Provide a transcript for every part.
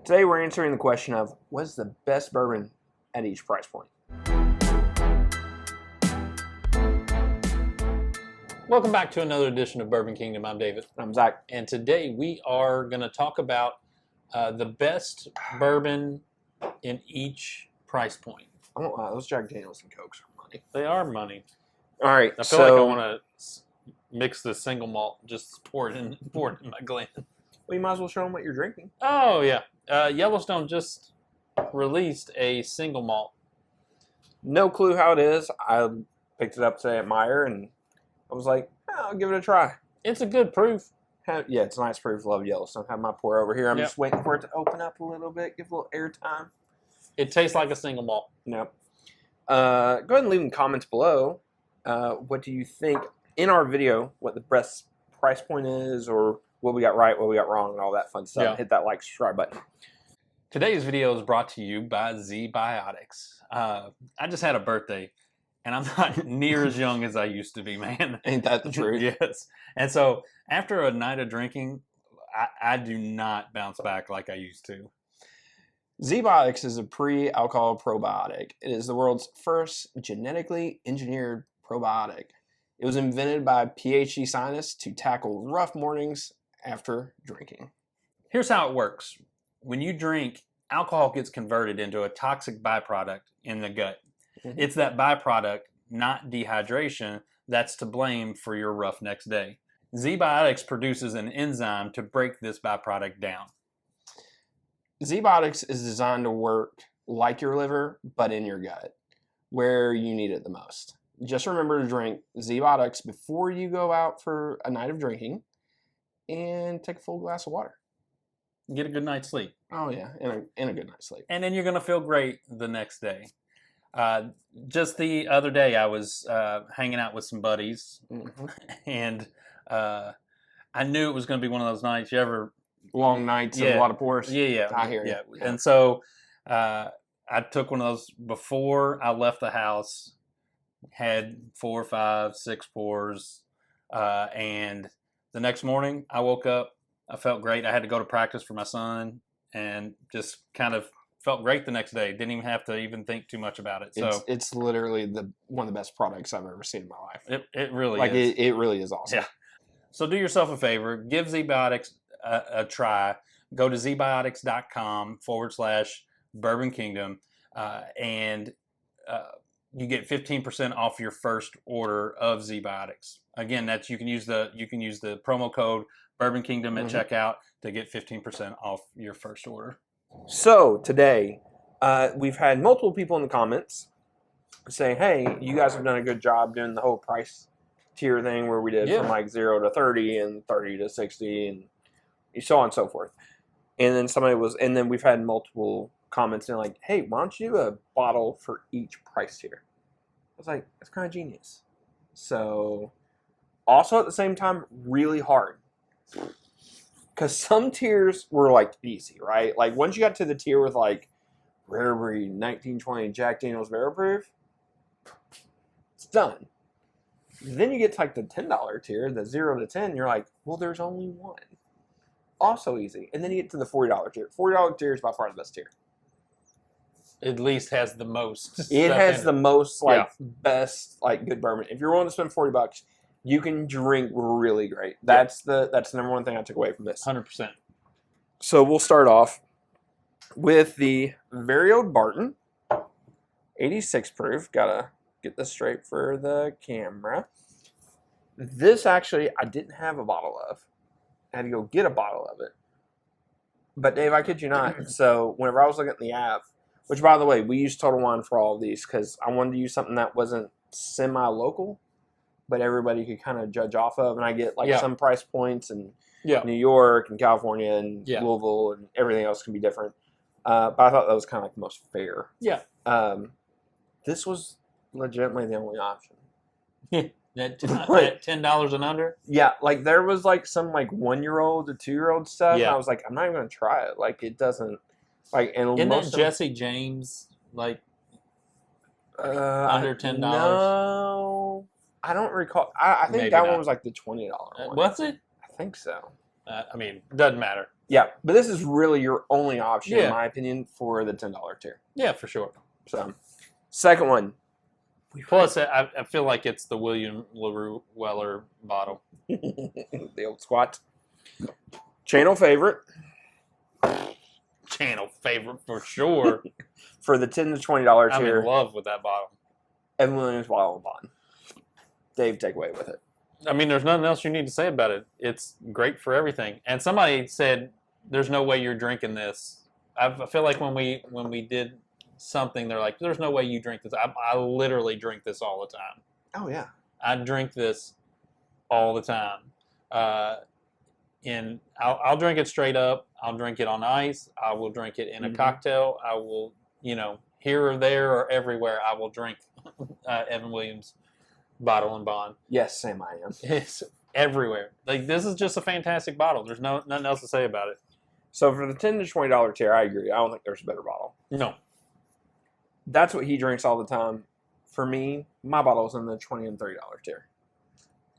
Today we're answering the question of what's the best bourbon at each price point. Welcome back to another edition of Bourbon Kingdom. I'm David. I'm Zach. And today we are going to talk about the best bourbon in each price point. I won't lie, those Jack Daniels and Cokes are money. They are money. All right, I feel like I want to mix the single malt, just pour it in my glen. Well, you might as well show them what you're drinking. Oh, yeah. Yellowstone just released a single malt. No clue how it is. I picked it up today at Meijer, and I was like, I'll give it a try. It's a good proof. Yeah, it's a nice proof. Love Yellowstone. Have my pour over here. I'm Yep. just waiting for it to open up a little bit, give a little air time. It tastes like a single malt. Yep. Go ahead and leave in comments below. What do you think in our video, what the best price point is, or what we got right, what we got wrong, and all that fun stuff. Yeah. Hit that like, subscribe button. Today's video is brought to you by ZBiotics. I just had a birthday, and I'm not near as young as I used to be, man. Ain't that the truth? Yes. And so after a night of drinking, I do not bounce back like I used to. ZBiotics is a pre-alcohol probiotic. It is the world's first genetically engineered probiotic. It was invented by PhD scientists to tackle rough mornings after drinking. Here's how it works. When you drink, alcohol gets converted into a toxic byproduct in the gut. Mhm. It's that byproduct, not dehydration, that's to blame for your rough next day. ZBiotics produces an enzyme to break this byproduct down. ZBiotics is designed to work like your liver, but in your gut, where you need it the most. Just remember to drink ZBiotics before you go out for a night of drinking, and take a full glass of water. Get a good night's sleep. Oh yeah, and a good night's sleep. And then you're going to feel great the next day. Just the other day, I was hanging out with some buddies, Mhm. and I knew it was going to be one of those nights you ever... Long nights and Yeah. a lot of pours. Yeah. I hear you. Yeah. Yeah. And so I took one of those before I left the house, had 4, 5, 6 pours, and the next morning I woke up, I felt great. I had to go to practice for my son, and just kind of felt great the next day. Didn't even have to even think too much about it. So It's literally one of the best products I've ever seen in my life. it really Like is. it really is awesome. Yeah. So do yourself a favor, give ZBiotics a try. Go to zbiotics.com/Bourbon Kingdom, and you get 15% off your first order of ZBiotics. Again, you can use the promo code Bourbon Kingdom at checkout to get 15% off your first order. So today, we've had multiple people in the comments saying, "Hey, you guys have done a good job doing the whole price tier thing where we did Yeah. from like 0 to 30 and 30 to 60 and so on and so forth." And then we've had multiple comments saying like, "Hey, why don't you do a bottle for each price tier?" I was like, that's kind of genius. So, also at the same time, really hard. Because some tiers were like easy, right? Like once you got to the tier with like Rare Breed 1920 Jack Daniels Barrel Proof, it's done. Then you get to like the $10 tier, the 0 to 10, you're like, well, there's only one. Also easy. And then you get to the $40 tier. $40 tier is by far the best tier. At least has the most. It has the most like Yeah. best like good bourbon. If you're willing to spend $40, you can drink really great. That's the number one thing I took away from this. 100%. So we'll start off with the Very Old Barton, 86 proof. Gotta get this straight for the camera. This actually I didn't have a bottle of. I had to go get a bottle of it. But Dave, I kid you not. So whenever I was looking at the app, which by the way, we use Total Wine for all of these because I wanted to use something that wasn't semi-local, but everybody could kind of judge off of. And I get like some price points in New York and California and Louisville and everything else can be different. But I thought that was kind of like the most fair. Yeah. This was legitimately the only option. At $10 and under? Yeah, like there was like some like 1-year-old to 2-year-old stuff. Yeah. And I was like, I'm not even gonna try it. Like it doesn't like and Isn't that most of Jesse James like under $10? No, I don't recall. I think Maybe that not. one was like the $20 one. Was it? I think so. I mean, doesn't matter. Yeah, but this is really your only option, Yeah. in my opinion, for the $10 tier. Yeah, for sure. So, second one. Plus, I feel like it's the William LaRue Weller bottle. The old squat. Channel favorite Channel favorite for sure. for the $10 to $20 I'm tier. in love with that bottle. Evan Williams Bottle and Bond. Dave, take away with it. I mean, there's nothing else you need to say about it. It's great for everything. And somebody said, "There's no way you're drinking this." I feel like when we did something, they're like, "There's no way you drink this." I literally drink this all the time. Oh, yeah. I drink this all the time. And I'll drink it straight up. I'll drink it on ice. I will drink it in a cocktail. I will, here or there or everywhere, I will drink Evan Williams Bottle and Bond. Yes, Sam, I am. It's everywhere. Like, this is just a fantastic bottle. There's nothing else to say about it. So for the $10 to $20 tier, I agree. I don't think there's a better bottle. No. That's what he drinks all the time. For me, my bottle's in the $20 and $30 tier.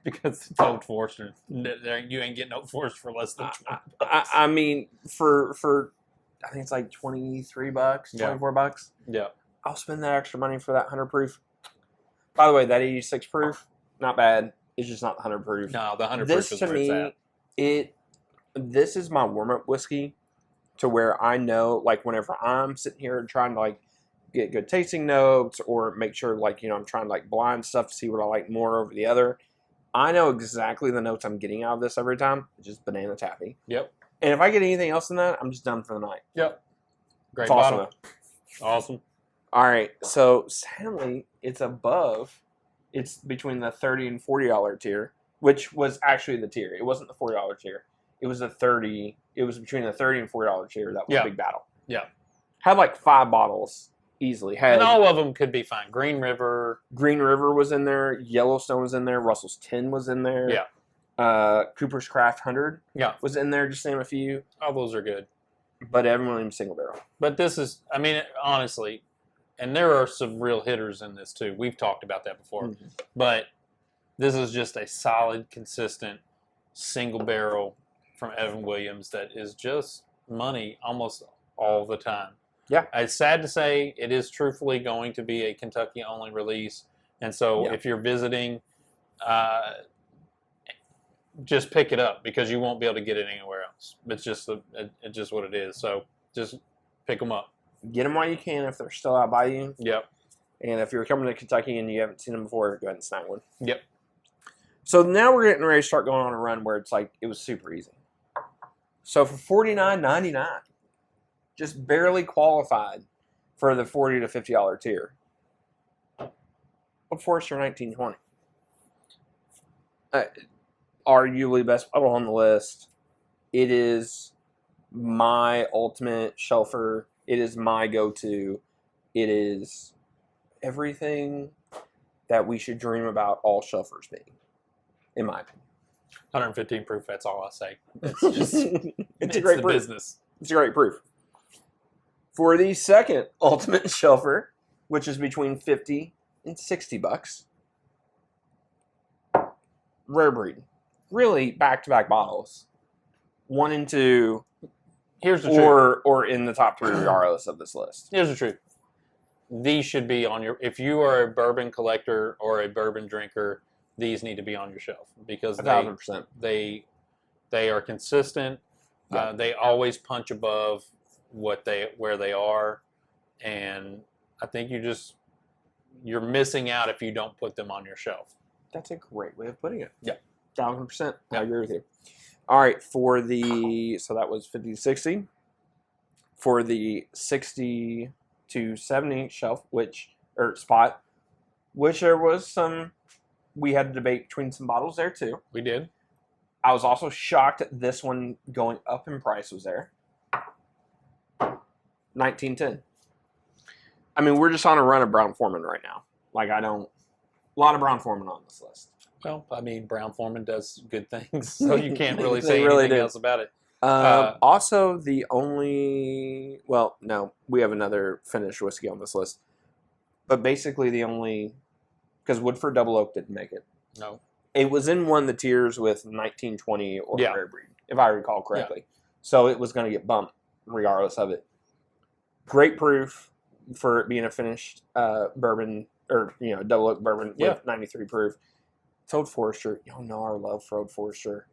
Because it's Old Forester. You ain't getting Old Forester for less than $20. I mean, for I think it's like $23, $24. Yeah. I'll spend that extra money for that 100 proof. By the way, that 86 proof, not bad. It's just not the 100 proof. No, the 100 This proof is to where it's me, at. this is my warm up whiskey, to where I know, like, whenever I'm sitting here trying to like get good tasting notes or make sure, like, I'm trying to like blind stuff to see what I like more over the other. I know exactly the notes I'm getting out of this every time. It's just banana taffy. Yep. And if I get anything else than that, I'm just done for the night. Yep. Great It's awesome. bottle. Awesome. All right, so sadly, it's above. It's between the $30 and $40 tier, which was actually the tier. It wasn't the $40 tier. It was the 30. It was between the $30 and $40 tier. That was a big battle. Yeah. Had like 5 bottles easily. Had And all of them could be fine. Green River. Green River was in there. Yellowstone was in there. Russell's 10 was in there. Yeah. Cooper's Craft 100 was in there, just to name a few. All those are good. But Evan Williams single barrel. But this is, I mean, honestly, and there are some real hitters in this too. We've talked about that before. Mm-hmm. But this is just a solid, consistent single barrel from Evan Williams that is just money almost all the time. Yeah. It's sad to say it is truthfully going to be a Kentucky-only release. And so if you're visiting, just pick it up because you won't be able to get it anywhere else. It's just what it is. So just pick them up. Get them while you can if they're still out by you. Yep. And if you're coming to Kentucky and you haven't seen them before, go ahead and snag one. Yep. So now we're getting ready to start going on a run where it's like it was super easy. So for $49.99, just barely qualified for the $40 to $50 tier. Old Forester 1920. Arguably best bottle on the list. It is my ultimate shelfer. It is my go-to. It is everything that we should dream about all shelfers being, in my opinion. 115 proof, that's all I say. It's just it's a great the proof. business. It's a great proof. For the second ultimate shelfer, which is between $50 and $60, Rare Breed. Really back-to-back bottles. 1 and 2, Here's the truth. or in the top 3 regardless of this list. Here's the truth. These should be on your, if you are a bourbon collector or a bourbon drinker, these need to be on your shelf because 1,000%. they are consistent. Yeah. They always punch above where they are, and I think you're missing out if you don't put them on your shelf. That's a great way of putting it. Yeah. 1,000%. I Yeah. agree with you. All right, so that was 50 to 60. For the 60 to 70 shelf, spot, which there was we had a debate between some bottles there too. We did. I was also shocked at this one going up in price was there. 1910. I mean, we're just on a run of Brown-Forman right now. A lot of Brown-Forman on this list. Well, I mean, Brown-Forman does good things, so you can't really say really anything do. else about it. Also, the only... Well, no, we have another finished whiskey on this list. But basically the only... Because Woodford Double Oak didn't make it. No. It was in one of the tiers with 1920 or Yeah. Rare Breed, if I recall correctly. so it was going to get bumped regardless of it. Great proof for it being a finished bourbon, or double oak bourbon with 93 proof. It's Old Forester. Y'all know our love for Old Forester,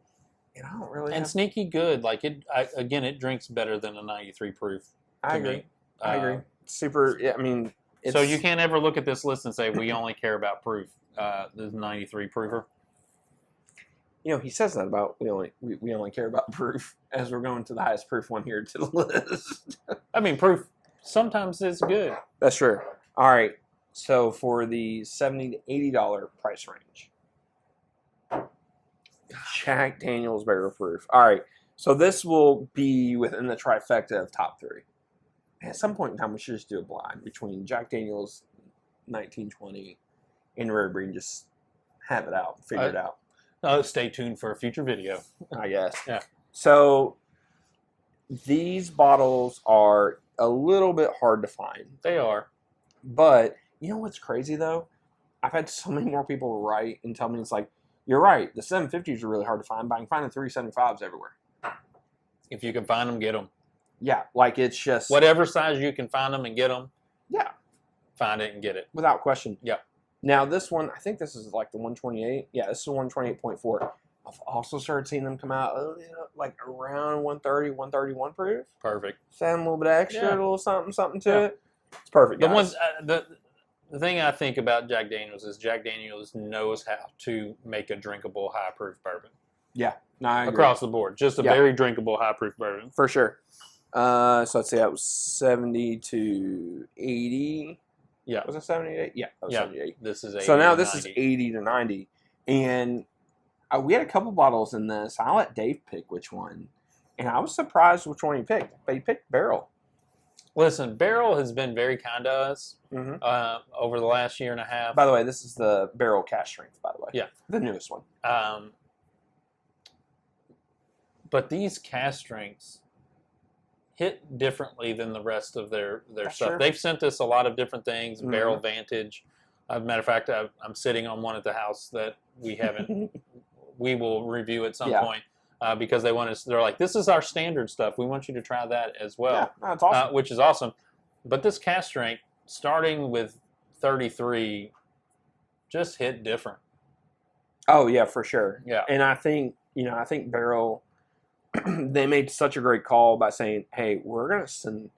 and I don't really. And sneaky good. Like it drinks better than a 93 proof. I agree. I agree. Super. I mean, so you can't ever look at this list and say we only care about proof. The 93 proofer. He says that about we only care about proof, as we're going to the highest proof one here to the list. I mean, proof sometimes is good. That's true. All right. So for the $70 to $80 price range, Jack Daniel's Barrel Proof. All right. So this will be within the trifecta of top three. At some point in time, we should just do a blind between Jack Daniel's 1920 and Rare Breed. Just have it out, figure it out. Stay tuned for a future video. I guess. Yeah. So these bottles are a little bit hard to find. They are. But you know what's crazy though? I've had so many more people write and tell me it's like, you're right, the 750s are really hard to find, but I can find the 375s everywhere. If you can find them, get them. Yeah, like it's just... Whatever size you can find them and get them. Yeah. Find it and get it. Without question. Yeah. Now this one, I think this is like the 128. Yeah, this is 128.4. I've also started seeing them come out like around 130, 131 proof. Perfect. Add a little bit extra, a little something to it. It's perfect, The guys. the thing I think about Jack Daniels is Jack Daniels knows how to make a drinkable high proof bourbon. Yeah. No, I agree. Across the board. Just a very drinkable high proof bourbon. For sure. So let's see, that was 70 to 80. Yeah. Was it 78? Yeah, that was 78. This is 80 so now to this 90. is 80 to 90. And we had a couple bottles in this. I let Dave pick which one. And I was surprised which one he picked. But he picked Barrel. Listen, Barrel has been very kind to us over the last year and a half. By the way, this is the Barrel Cash Strength, by the way. Yeah. The newest one. But these cask strengths hit differently than the rest of their stuff. True. They've sent us a lot of different things. Mhm. Barrel Vantage. As a matter of fact, I'm sitting on one at the house that we haven't. We will review at some point because they want us. They're like, this is our standard stuff. We want you to try that as well. Yeah, that's awesome. Which is awesome. But this cask strength, starting with 33, just hit different. Oh yeah, for sure. Yeah. And I think Barrel, they made such a great call by saying, hey, we're going to send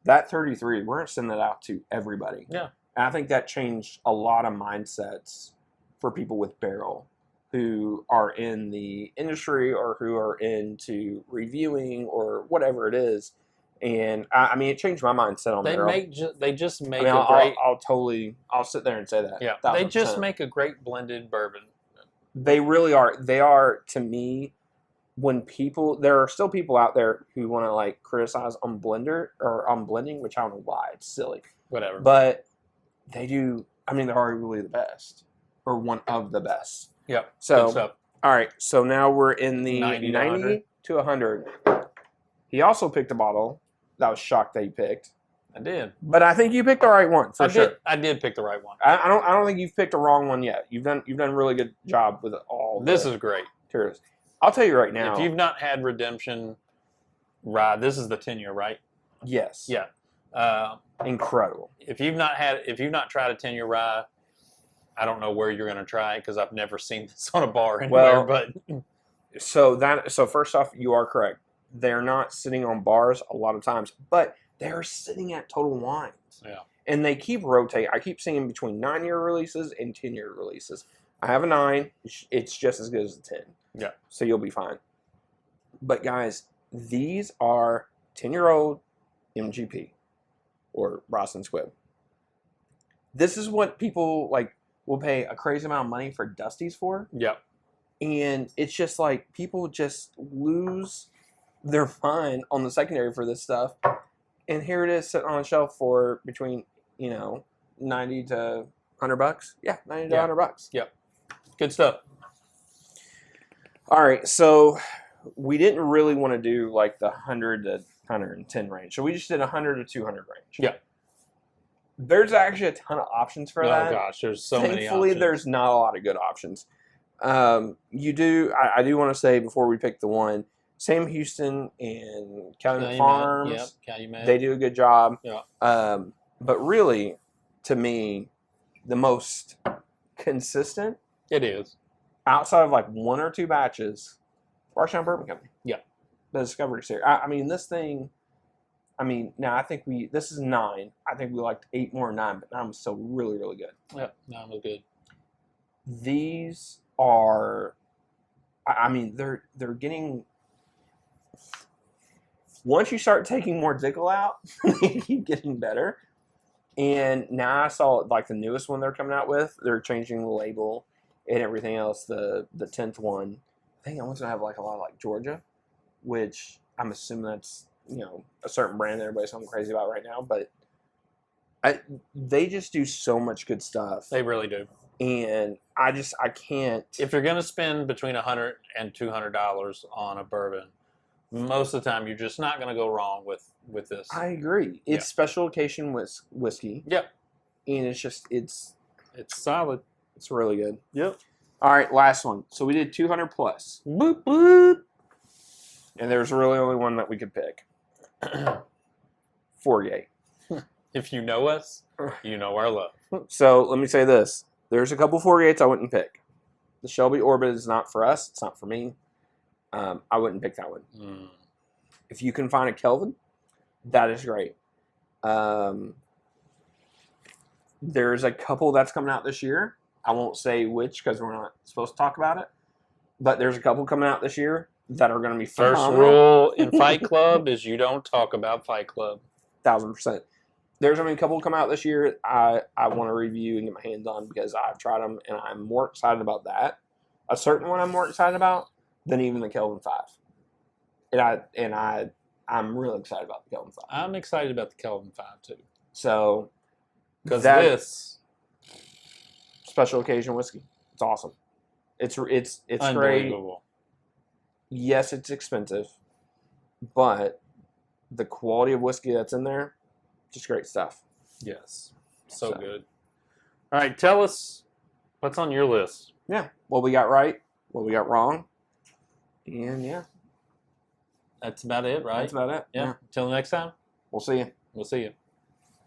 that 33, we're going to send that out to everybody. Yeah. And I think that changed a lot of mindsets for people with Barrel who are in the industry or who are into reviewing or whatever it is. And I mean, it changed my mindset on Barrel. They just make I'll sit there and say that. Yeah. 1,000%. They just make a great blended bourbon. They really are. They are, to me, there are still people out there who want to like criticize on blending, which I don't know why. It's silly. Whatever. But they do. I mean, they're arguably the best, or one of the best. Yep. So, all right. So now we're in the 90 to 100. He also picked a bottle that I was shocked that he picked. I did. But I think you picked the right one for sure. I did pick the right one. I don't think you've picked the wrong one yet. You've done a really good job with all. This is great. Tiers. I'll tell you right now. If you've not had Redemption Rye, this is the 10-year, right? Yes. Yeah. Incredible. If you've not tried a 10-year rye, I don't know where you're going to try it because I've never seen this on a bar anywhere. But so first off, you are correct. They're not sitting on bars a lot of times, but they're sitting at Total Wines. Yeah. And they keep rotating. I keep seeing between 9-year releases and 10-year releases. I have a 9. It's just as good as a 10. Yeah. So you'll be fine. But guys, these are 10-year-old MGP or Ross & Squibb. This is what people will pay a crazy amount of money for Dusties for. Yeah. And it's just like people just lose their mind on the secondary for this stuff. And here it is sitting on a shelf for between, 90 to $100. Yeah, 90 to $100. Yep. Good stuff. All right, so we didn't really want to do like the 100 to 110 range. So we just did 100 to 200 range. Yeah. There's actually a ton of options for that. Oh gosh, there's so many options. Thankfully, there's not a lot of good options. I do want to say before we pick the one, Sam Houston and Calumet Calumet, Farms, Yep, Calumet. they do a good job. Yeah. But really, to me, the most consistent It is. outside of like one or two batches, Barstown Bourbon Company. Yeah. The Discovery Series. I mean, this thing. I mean, now I think this is 9. I think we liked 8 more than 9, but 9 was still really, really good. Yep, that was good. These are, I mean, they're getting. Once you start taking more Dickel out, they keep getting better. And now I saw like the newest one they're coming out with. They're changing the label and everything else. The 10th one, I think I want to have like a lot of like Georgia, which I'm assuming that's a certain brand that everybody's going crazy about right now. But they just do so much good stuff. They really do. And I can't. If you're going to spend between $100 and $200 on a bourbon, most of the time you're just not going to go wrong with this. I agree. It's special occasion whiskey. Yep. And it's solid. It's really good. Yep. All right, last one. So we did 200 plus. Boop, boop. And there's really only one that we could pick. Forgate. If you know us, you know our love. So let me say this. There's a couple Forgates I wouldn't pick. The Shelby Orbit is not for us. It's not for me. I wouldn't pick that one. Mm. If you can find a Kelvin, that is great. There's a couple that's coming out this year. I won't say which because we're not supposed to talk about it. But there's a couple coming out this year that are going to be First phenomenal. rule in Fight Club is you don't talk about Fight Club. 1,000%. There's only a couple come out this year I want to review and get my hands on because I've tried them and I'm more excited about that. A certain one I'm more excited about than even the Kelvin 5. I'm really excited about the Kelvin 5. I'm excited about the Kelvin 5 too. So, Because that this special occasion whiskey, it's awesome. It's great. unbelievable. Yes, it's expensive, but the quality of whiskey that's in there, just great stuff. Yes. So good. All right, tell us what's on your list. Yeah, what we got right, what we got wrong, and yeah, That's about it, right? that's about it. Yeah. Until next time, We'll see you. we'll see you.